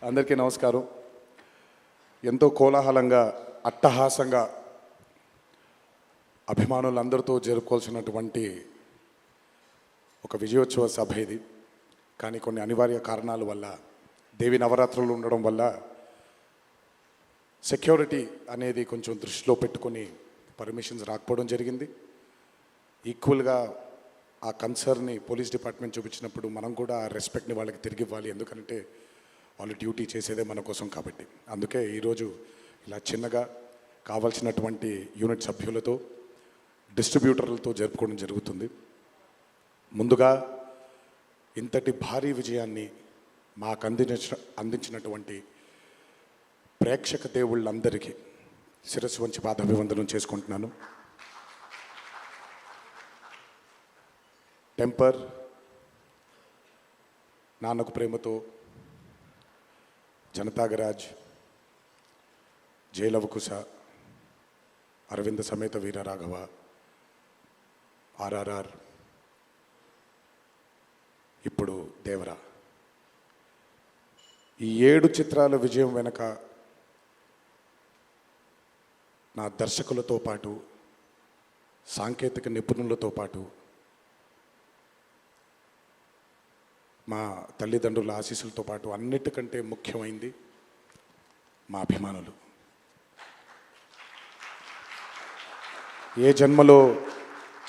అందరికీ నమస్కారం. ఎంతో కోలాహలంగా అట్టహాసంగా అభిమానులందరితో జరుపుకోవాల్సినటువంటి ఒక విజయోత్సవ సభ ఇది. కానీ కొన్ని అనివార్య కారణాల వల్ల, దేవి నవరాత్రులు ఉండడం వల్ల సెక్యూరిటీ అనేది కొంచెం దృష్టిలో పెట్టుకొని పర్మిషన్స్ రాకపోవడం జరిగింది. ఈక్వల్గా ఆ కన్సర్న్ని పోలీస్ డిపార్ట్మెంట్ చూపించినప్పుడు మనం కూడా ఆ రెస్పెక్ట్ని వాళ్ళకి తిరిగి ఇవ్వాలి. ఎందుకంటే వాళ్ళు డ్యూటీ చేసేదే మన కోసం కాబట్టి. అందుకే ఈరోజు ఇలా చిన్నగా కావాల్సినటువంటి యూనిట్ సభ్యులతో, డిస్ట్రిబ్యూటర్లతో జరుపుకోవడం జరుగుతుంది. ముందుగా ఇంతటి భారీ విజయాన్ని మాకు అందించినటువంటి ప్రేక్షక దేవుళ్ళందరికీ శిరస్సు వంచి పాదాభివందనం చేసుకుంటున్నాను. టెంపర్, నాన్నకు ప్రేమతో, జనతాగరాజ్, జయలవకుశ, అరవింద సమేత వీరరాఘవ, ఆర్ఆర్ఆర్, ఇప్పుడు దేవరా, ఈ 7 చిత్రాల విజయం వెనక నా దర్శకులతో పాటు, సాంకేతిక నిపుణులతో పాటు, మా తల్లిదండ్రుల ఆశీస్సులతో పాటు అన్నిటికంటే ముఖ్యమైంది మా అభిమానులు. ఏ జన్మలో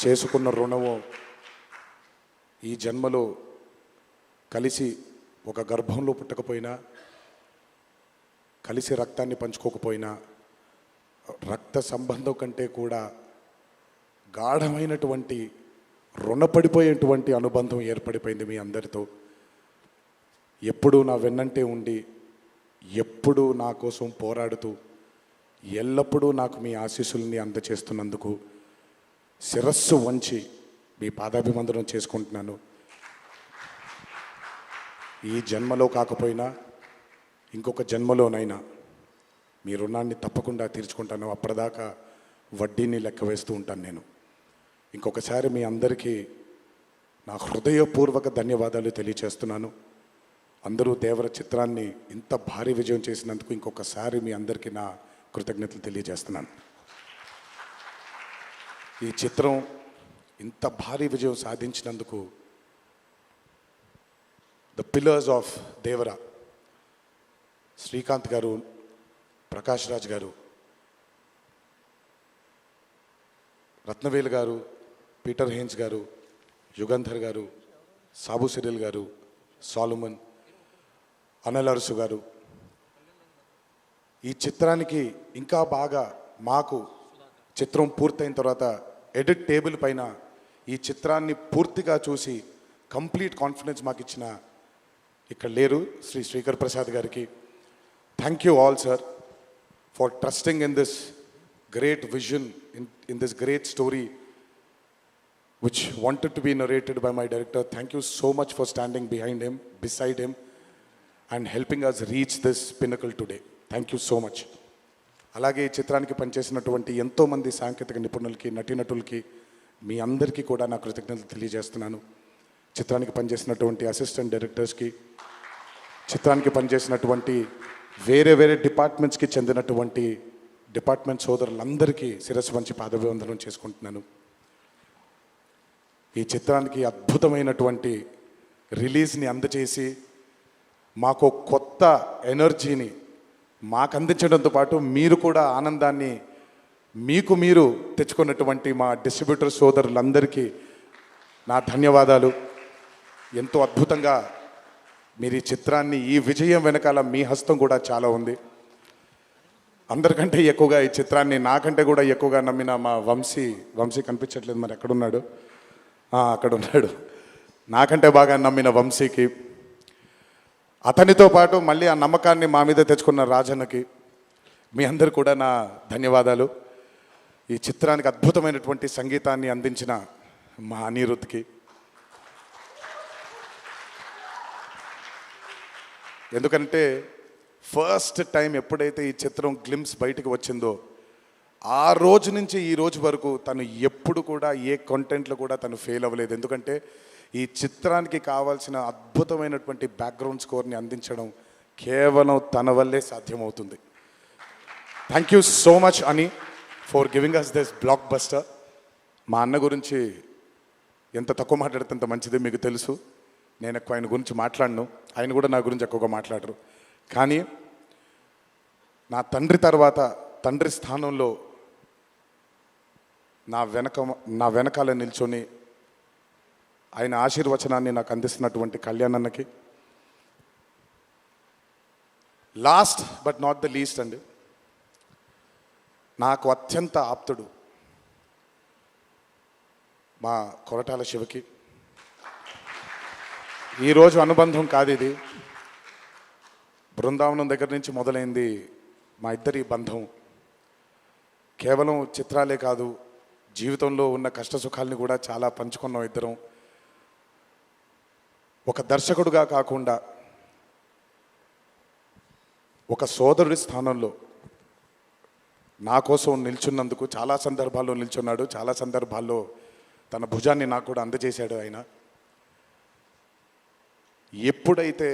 చేసుకున్న రుణమో ఈ జన్మలో కలిసి ఒక గర్భంలో పుట్టకపోయినా, కలిసి రక్తాన్ని పంచుకోకపోయినా, రక్త సంబంధం కంటే కూడా గాఢమైనటువంటి రుణపడిపోయేటువంటి అనుబంధం ఏర్పడిపోయింది మీ అందరితో. ఎప్పుడూ నా వెన్నంటే ఉండి, ఎప్పుడూ నా కోసం పోరాడుతూ, ఎల్లప్పుడూ నాకు మీ ఆశీస్సుల్ని అందచేస్తున్నందుకు శిరస్సు వంచి మీ పాదాభివందనం చేసుకుంటున్నాను. ఈ జన్మలో కాకపోయినా ఇంకొక జన్మలోనైనా మీ రుణాన్ని తప్పకుండా తీర్చుకుంటాను. అప్పటిదాకా వడ్డీని లెక్క వేస్తూ ఉంటాను నేను. ఇంకొకసారి మీ అందరికీ నా హృదయపూర్వక ధన్యవాదాలు తెలియచేస్తున్నాను. అందరూ దేవర చిత్రాన్ని ఇంత భారీ విజయం చేసినందుకు ఇంకొకసారి మీ అందరికీ నా కృతజ్ఞతలు తెలియజేస్తున్నాను. ఈ చిత్రం ఇంత భారీ విజయం సాధించినందుకు ద పిల్లర్స్ ఆఫ్ దేవర, శ్రీకాంత్ గారు, ప్రకాష్ రాజ్ గారు, రత్నవేలు గారు, పీటర్ హేన్స్ గారు, యుగంధర్ గారు, సాబు సిరిల్ గారు, సాలుమన్, అనిల్ అరుసు గారు, ఈ చిత్రానికి ఇంకా బాగా మాకు చిత్రం పూర్తయిన తర్వాత ఎడిట్ టేబుల్ పైన ఈ చిత్రాన్ని పూర్తిగా చూసి కంప్లీట్ కాన్ఫిడెన్స్ మాకు ఇచ్చిన, ఇక్కడ లేరు, శ్రీ శ్రీకర్ ప్రసాద్ గారికి thank you all sir for trusting in this great vision, in this great story which wanted to be narrated by my director. Thank you so much for standing behind him, beside him, and helping us reach this pinnacle today. Thank you so much. అలాగే ఈ చిత్రానికి పనిచేసినటువంటి ఎంతోమంది సాంకేతిక నిపుణులకి, నటీనటులకి, మీ అందరికీ కూడా నా కృతజ్ఞతలు తెలియజేస్తున్నాను. చిత్రానికి పనిచేసినటువంటి అసిస్టెంట్ డైరెక్టర్స్కి, చిత్రానికి పనిచేసినటువంటి వేరే వేరే డిపార్ట్మెంట్స్కి చెందినటువంటి డిపార్ట్మెంట్ సోదరులందరికీ శిరస్సు వంచి పాదాభివందనం చేసుకుంటున్నాను. ఈ చిత్రానికి అద్భుతమైనటువంటి రిలీజ్ని అందచేసి మాకు కొత్త ఎనర్జీని మాకు అందించడంతో పాటు మీరు కూడా ఆనందాన్ని మీకు మీరు తెచ్చుకున్నటువంటి మా డిస్ట్రిబ్యూటర్ సోదరులందరికీ నా ధన్యవాదాలు. ఎంతో అద్భుతంగా మీరు ఈ చిత్రాన్ని, ఈ విజయం వెనకాల మీ హస్తం కూడా చాలా ఉంది. అందరికంటే ఎక్కువగా ఈ చిత్రాన్ని నాకంటే కూడా ఎక్కువగా నమ్మిన మా వంశీ కనిపించట్లేదు, మరి ఎక్కడున్నాడు? అక్కడ ఉన్నాడు. నాకంటే బాగా నమ్మిన వంశీకి, అతనితో పాటు మళ్ళీ ఆ నమ్మకాన్ని మా మీద తెచ్చుకున్న రాజన్నకి, మీ అందరు కూడా నా ధన్యవాదాలు. ఈ చిత్రానికి అద్భుతమైనటువంటి సంగీతాన్ని అందించిన మా అనిరుద్ధ్కి, ఎందుకంటే ఫస్ట్ టైం ఎప్పుడైతే ఈ చిత్రం గ్లిమ్స్ బయటకు వచ్చిందో ఆ రోజు నుంచి ఈ రోజు వరకు తను ఎప్పుడు కూడా ఏ కంటెంట్లో కూడా తను ఫెయిల్ అవ్వలేదు. ఎందుకంటే ఈ చిత్రానికి కావాల్సిన అద్భుతమైనటువంటి బ్యాక్గ్రౌండ్ స్కోర్ని అందించడం కేవలం తన వల్లే సాధ్యమవుతుంది. థ్యాంక్ యూ సో మచ్ అని for giving us this blockbuster. మా అన్న గురించి ఎంత తక్కువ మాట్లాడితే అంత మంచిది, మీకు తెలుసు. నేను ఎక్కువ ఆయన గురించి మాట్లాడను, ఆయన కూడా నా గురించి ఎక్కువగా మాట్లాడరు. కానీ నా తండ్రి తర్వాత తండ్రి స్థానంలో నా వెనకాల నిల్చొని ఆయన ఆశీర్వచనాన్ని నాకు అందిస్తున్నటువంటి కళ్యాణ్ అన్నకి, last but not the least అండి, నాకు అత్యంత ఆప్తుడు మా కొరటాల శివకి. ఈరోజు అనుబంధం కాదు ఇది, బృందావనం దగ్గర నుంచి మొదలైంది మా ఇద్దరి బంధం. కేవలం చిత్రాలే కాదు, జీవితంలో ఉన్న కష్ట సుఖాలని కూడా చాలా పంచుకున్నాం ఇద్దరం. ఒక దర్శకుడుగా కాకుండా ఒక సోదరుడి స్థానంలో నా కోసం నిల్చున్నందుకు చాలా సందర్భాల్లో నిల్చున్నాడు, చాలా సందర్భాల్లో తన భుజాన్ని నాకు కూడా అందజేశాడు ఆయన. ఎప్పుడైతే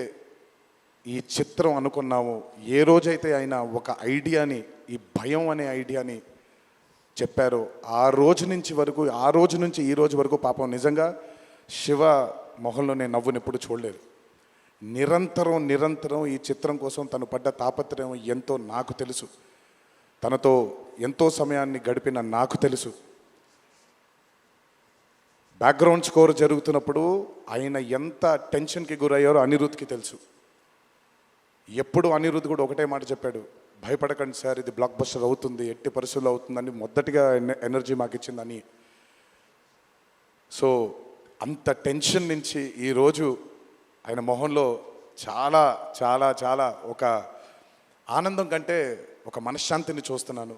ఈ చిత్రం అనుకున్నామో, ఏ రోజైతే ఆయన ఒక ఐడియాని, ఈ భయం అనే ఐడియాని చెప్పారో, ఆ రోజు నుంచి ఈ రోజు వరకు పాపం నిజంగా శివ మొహంలో నేను నవ్వుని ఎప్పుడు చూడలేదు. నిరంతరం ఈ చిత్రం కోసం తను పడ్డ తాపత్రయం ఎంతో నాకు తెలుసు. తనతో ఎంతో సమయాన్ని గడిపిన నాకు తెలుసు. బ్యాక్గ్రౌండ్ స్కోర్ జరుగుతున్నప్పుడు ఆయన ఎంత టెన్షన్కి గురయ్యారో అనిరుద్ధ్కి తెలుసు. ఎప్పుడు అనిరుద్ధ్ కూడా ఒకటే మాట చెప్పాడు, భయపడకండి సార్, ఇది బ్లాక్ బస్టర్ అవుతుంది, ఎట్టి పరిస్థితుల్లో అవుతుందని మొదటిగా ఎనర్జీ మాకు ఇచ్చిందని. సో అంత టెన్షన్ నుంచి ఈరోజు ఆయన మొహంలో చాలా చాలా చాలా ఒక ఆనందం కంటే ఒక మనశ్శాంతిని చూస్తున్నాను.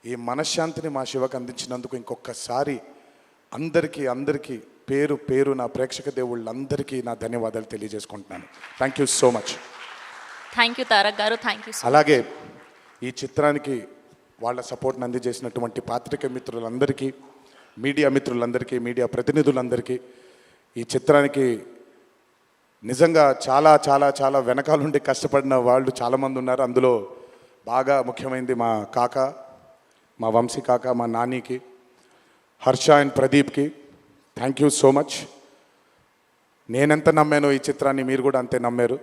ఈ మనశ్శాంతిని మా శివకు అందించినందుకు ఇంకొకసారి అందరికీ పేరు నా ప్రేక్షక దేవుళ్ళందరికీ నా ధన్యవాదాలు తెలియజేసుకుంటున్నాను. Thank you so much. Thank you Tarak గారు, థ్యాంక్ యూ. అలాగే ఈ చిత్రానికి వాళ్ళ సపోర్ట్ని అందజేసినటువంటి పాత్రికేయ మిత్రులందరికీ, మీడియా మిత్రులందరికీ, మీడియా ప్రతినిధులందరికీ, ఈ చిత్రానికి నిజంగా చాలా చాలా చాలా వెనకాలండి కష్టపడిన వాళ్ళు చాలామంది ఉన్నారు. అందులో బాగా ముఖ్యమైనది మా కాక, మా వంశీ కాక, మా నానికి, హర్ష అండ్ ప్రదీప్కి థ్యాంక్ యూ సో మచ్. నేనెంత నమ్మానో ఈ చిత్రాన్ని మీరు కూడా అంతే నమ్మారు.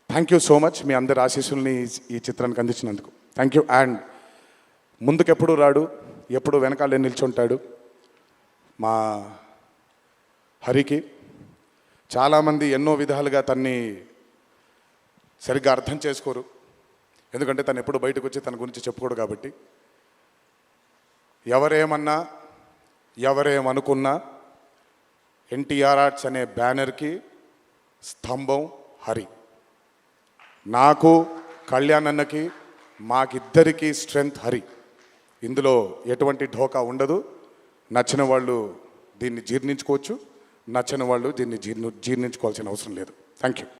Thank you so much. మీ అందరి ఆశీస్సుల్ని ఈ చిత్రానికి అందించినందుకు థ్యాంక్ యూ. అండ్ ముందుకెప్పుడు రాడు, ఎప్పుడు వెనకాలే నిల్చుంటాడు మా హరికి. చాలామంది ఎన్నో విధాలుగా తన్ని సరిగ్గా అర్థం చేసుకోరు, ఎందుకంటే తను ఎప్పుడు బయటకు వచ్చి తన గురించి చెప్పుకోడు కాబట్టి. ఎవరేమన్నా ఎవరేమనుకున్నా ఎన్టీఆర్ ఆర్ట్స్ అనే బ్యానర్కి స్తంభం హరి. నాకు, కళ్యాణ్ అన్నకి, మాకిద్దరికీ స్ట్రెంగ్త్ హరి. ఇందులో ఎటువంటి ఢోకా ఉండదు. నచ్చిన వాళ్ళు దీన్ని జీర్ణించుకోవచ్చు, నచ్చని వాళ్ళు దీన్ని జీర్ణించుకోవాల్సిన అవసరం లేదు. Thank you.